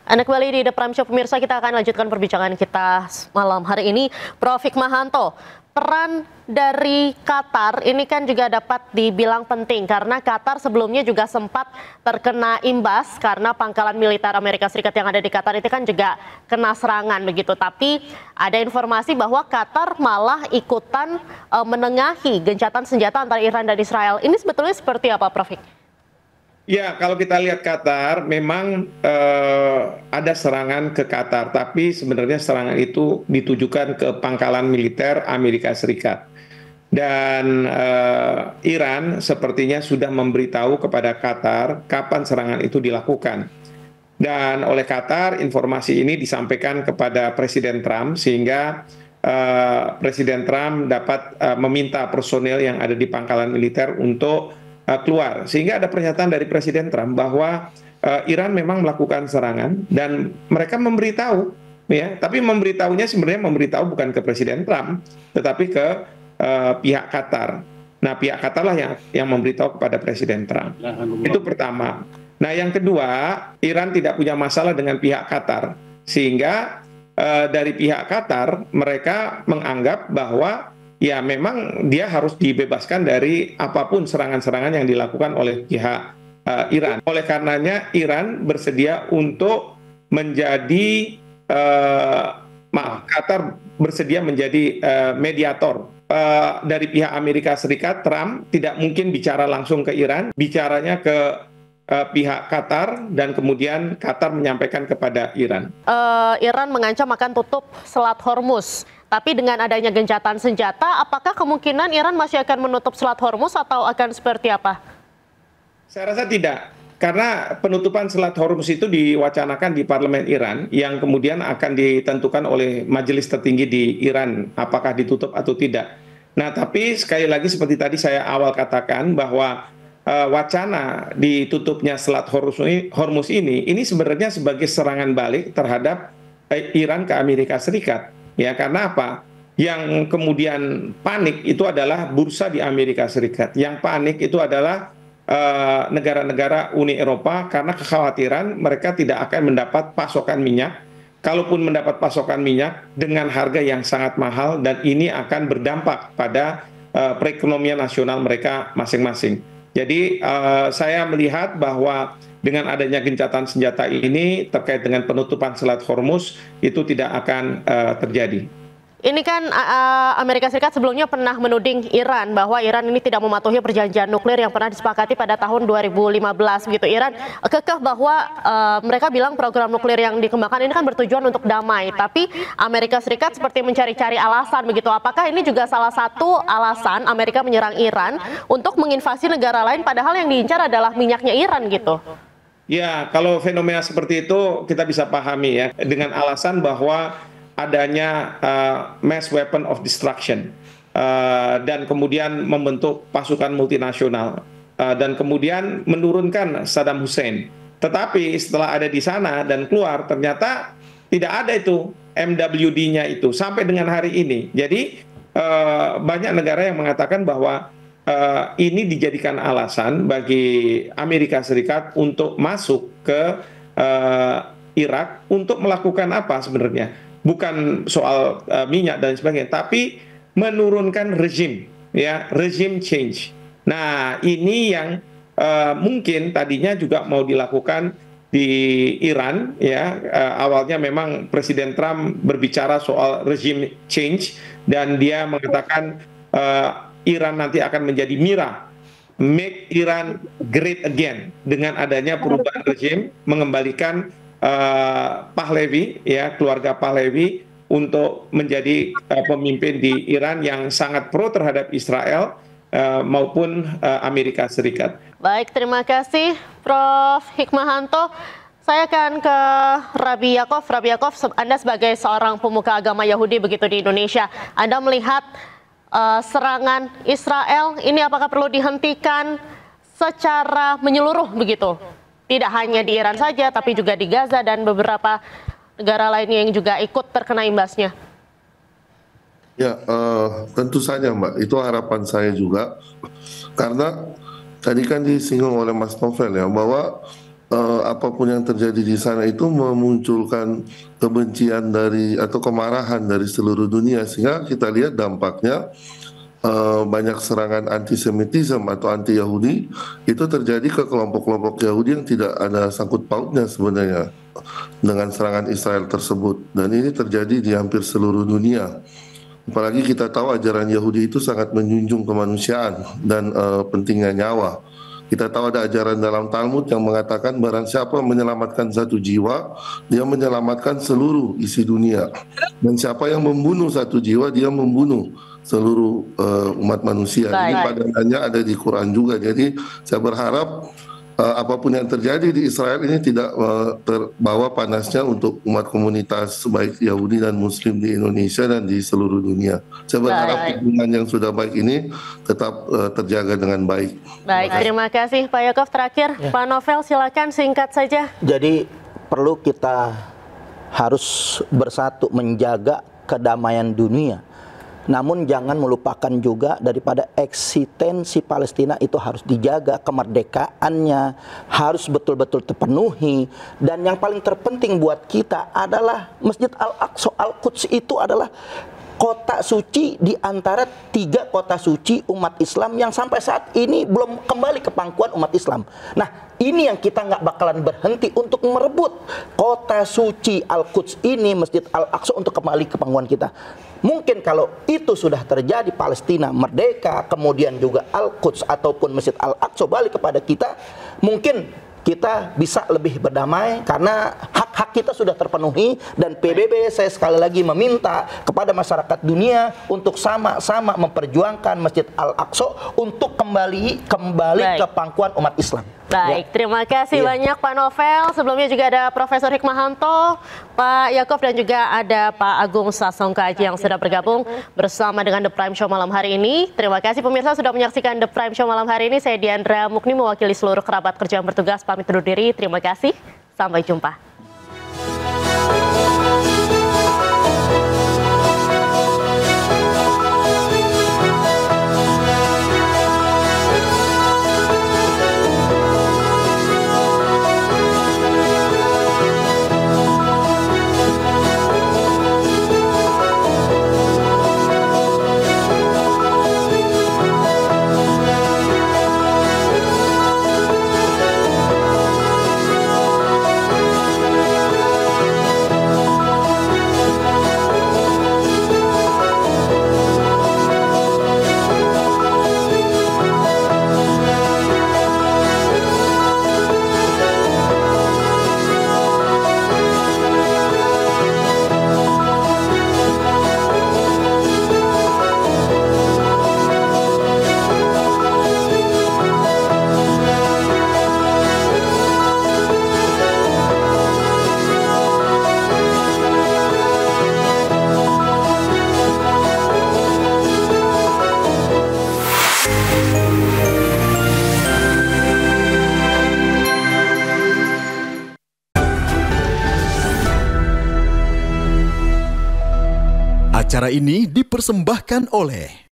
Anda kembali di The Prime Show, pemirsa. Kita akan lanjutkan perbincangan kita malam hari ini. Prof. Hikmahanto, peran dari Qatar ini kan juga dapat dibilang penting karena Qatar sebelumnya juga sempat terkena imbas karena pangkalan militer Amerika Serikat yang ada di Qatar itu kan juga kena serangan begitu. Tapi ada informasi bahwa Qatar malah ikutan menengahi gencatan senjata antara Iran dan Israel. Ini sebetulnya seperti apa, Prof. Ya, kalau kita lihat Qatar, memang ada serangan ke Qatar, tapi sebenarnya serangan itu ditujukan ke pangkalan militer Amerika Serikat. Dan Iran sepertinya sudah memberitahu kepada Qatar kapan serangan itu dilakukan. Dan oleh Qatar, informasi ini disampaikan kepada Presiden Trump, sehingga Presiden Trump dapat meminta personel yang ada di pangkalan militer untuk keluar, sehingga ada pernyataan dari Presiden Trump bahwa Iran memang melakukan serangan dan mereka memberitahu, ya, tapi memberitahunya sebenarnya memberitahu bukan ke Presiden Trump, tetapi ke pihak Qatar. Nah, pihak Qatar lah yang memberitahu kepada Presiden Trump. Itu pertama. Nah, yang kedua, Iran tidak punya masalah dengan pihak Qatar, sehingga dari pihak Qatar mereka menganggap bahwa ya memang dia harus dibebaskan dari apapun serangan-serangan yang dilakukan oleh pihak Iran. Oleh karenanya Iran bersedia untuk menjadi, Qatar bersedia menjadi mediator. Dari pihak Amerika Serikat, Trump tidak mungkin bicara langsung ke Iran, bicaranya ke pihak Qatar, dan kemudian Qatar menyampaikan kepada Iran. Iran mengancam akan tutup Selat Hormuz. Tapi dengan adanya gencatan senjata, apakah kemungkinan Iran masih akan menutup Selat Hormuz atau akan seperti apa? Saya rasa tidak, karena penutupan Selat Hormuz itu diwacanakan di parlemen Iran, yang kemudian akan ditentukan oleh majelis tertinggi di Iran, apakah ditutup atau tidak. Nah, tapi sekali lagi seperti tadi saya awal katakan bahwa wacana ditutupnya Selat Hormuz ini sebenarnya sebagai serangan balik terhadap Iran ke Amerika Serikat. Ya, karena apa? Yang kemudian panik itu adalah bursa di Amerika Serikat. Yang panik itu adalah negara-negara Uni Eropa, karena kekhawatiran mereka tidak akan mendapat pasokan minyak. Kalaupun mendapat pasokan minyak dengan harga yang sangat mahal, dan ini akan berdampak pada perekonomian nasional mereka masing-masing. Jadi saya melihat bahwa dengan adanya gencatan senjata ini terkait dengan penutupan Selat Hormuz itu tidak akan terjadi. Ini kan Amerika Serikat sebelumnya pernah menuding Iran bahwa Iran ini tidak mematuhi perjanjian nuklir yang pernah disepakati pada tahun 2015 gitu. Iran kekeh bahwa mereka bilang program nuklir yang dikembangkan ini kan bertujuan untuk damai, tapi Amerika Serikat seperti mencari-cari alasan begitu. Apakah ini juga salah satu alasan Amerika menyerang Iran untuk menginvasi negara lain, padahal yang diincar adalah minyaknya Iran gitu? Ya, kalau fenomena seperti itu kita bisa pahami ya, dengan alasan bahwa adanya mass weapon of destruction, dan kemudian membentuk pasukan multinasional, dan kemudian menurunkan Saddam Hussein. Tetapi setelah ada di sana dan keluar, ternyata tidak ada itu MWD-nya itu sampai dengan hari ini. Jadi banyak negara yang mengatakan bahwa ini dijadikan alasan bagi Amerika Serikat untuk masuk ke Irak untuk melakukan apa sebenarnya? Bukan soal minyak dan sebagainya, tapi menurunkan rezim, ya, rezim change. Nah, ini yang mungkin tadinya juga mau dilakukan di Iran, ya. Awalnya memang Presiden Trump berbicara soal rezim change, dan dia mengatakan Iran nanti akan menjadi MIRA, make Iran great again, dengan adanya perubahan rezim, mengembalikan Pahlavi, ya, keluarga Pahlavi untuk menjadi pemimpin di Iran yang sangat pro terhadap Israel maupun Amerika Serikat. Baik, terima kasih Prof. Hikmahanto. Saya akan ke Rabi Yaakov. Rabi Yaakov, Anda sebagai seorang pemuka agama Yahudi begitu di Indonesia, Anda melihat serangan Israel ini apakah perlu dihentikan secara menyeluruh begitu? Tidak hanya di Iran saja, tapi juga di Gaza dan beberapa negara lainnya yang juga ikut terkena imbasnya. Ya, tentu saja Mbak, itu harapan saya juga. Karena tadi kan disinggung oleh Mas Novel ya, bahwa apapun yang terjadi di sana itu memunculkan kebencian atau kemarahan dari seluruh dunia, sehingga kita lihat dampaknya banyak serangan antisemitisme atau anti Yahudi itu terjadi ke kelompok-kelompok Yahudi yang tidak ada sangkut pautnya sebenarnya dengan serangan Israel tersebut, dan ini terjadi di hampir seluruh dunia. Apalagi kita tahu ajaran Yahudi itu sangat menjunjung kemanusiaan dan pentingnya nyawa. Kita tahu ada ajaran dalam Talmud yang mengatakan barang siapa menyelamatkan satu jiwa, dia menyelamatkan seluruh isi dunia. Dan siapa yang membunuh satu jiwa, dia membunuh seluruh umat manusia. Ini padanannya ada di Quran juga. Jadi saya berharap apapun yang terjadi di Israel ini tidak terbawa panasnya untuk umat komunitas baik Yahudi dan Muslim di Indonesia dan di seluruh dunia. Saya berharap hubungan yang sudah baik ini tetap terjaga dengan baik. Baik, terima kasih Pak Yakov. Terakhir, Pak Novel silakan singkat saja. Jadi perlu kita harus bersatu menjaga kedamaian dunia. Namun jangan melupakan juga daripada eksistensi Palestina itu harus dijaga, kemerdekaannya harus betul-betul terpenuhi. Dan yang paling terpenting buat kita adalah Masjid Al-Aqsa, Al-Quds itu adalah kota suci di antara 3 kota suci umat Islam yang sampai saat ini belum kembali ke pangkuan umat Islam. Nah, ini yang kita nggak bakalan berhenti untuk merebut kota suci Al-Quds ini, Masjid Al-Aqsa, untuk kembali ke pangkuan kita. Mungkin kalau itu sudah terjadi, Palestina merdeka, kemudian juga Al-Quds ataupun Masjid Al-Aqsa balik kepada kita, mungkin kita bisa lebih berdamai karena hak-hak kita sudah terpenuhi. Dan PBB saya sekali lagi meminta kepada masyarakat dunia untuk sama-sama memperjuangkan Masjid Al-Aqsa untuk kembali ke pangkuan umat Islam. Baik, terima kasih banyak Pak Novel. Sebelumnya juga ada Profesor Hikmahanto, Pak Yakov, dan juga ada Pak Agung Sasongkaji yang sudah bergabung bersama dengan The Prime Show malam hari ini. Terima kasih pemirsa sudah menyaksikan The Prime Show malam hari ini. Saya Diandra Mukni mewakili seluruh kerabat kerja yang bertugas pamit undur diri. Terima kasih, sampai jumpa. Acara ini dipersembahkan oleh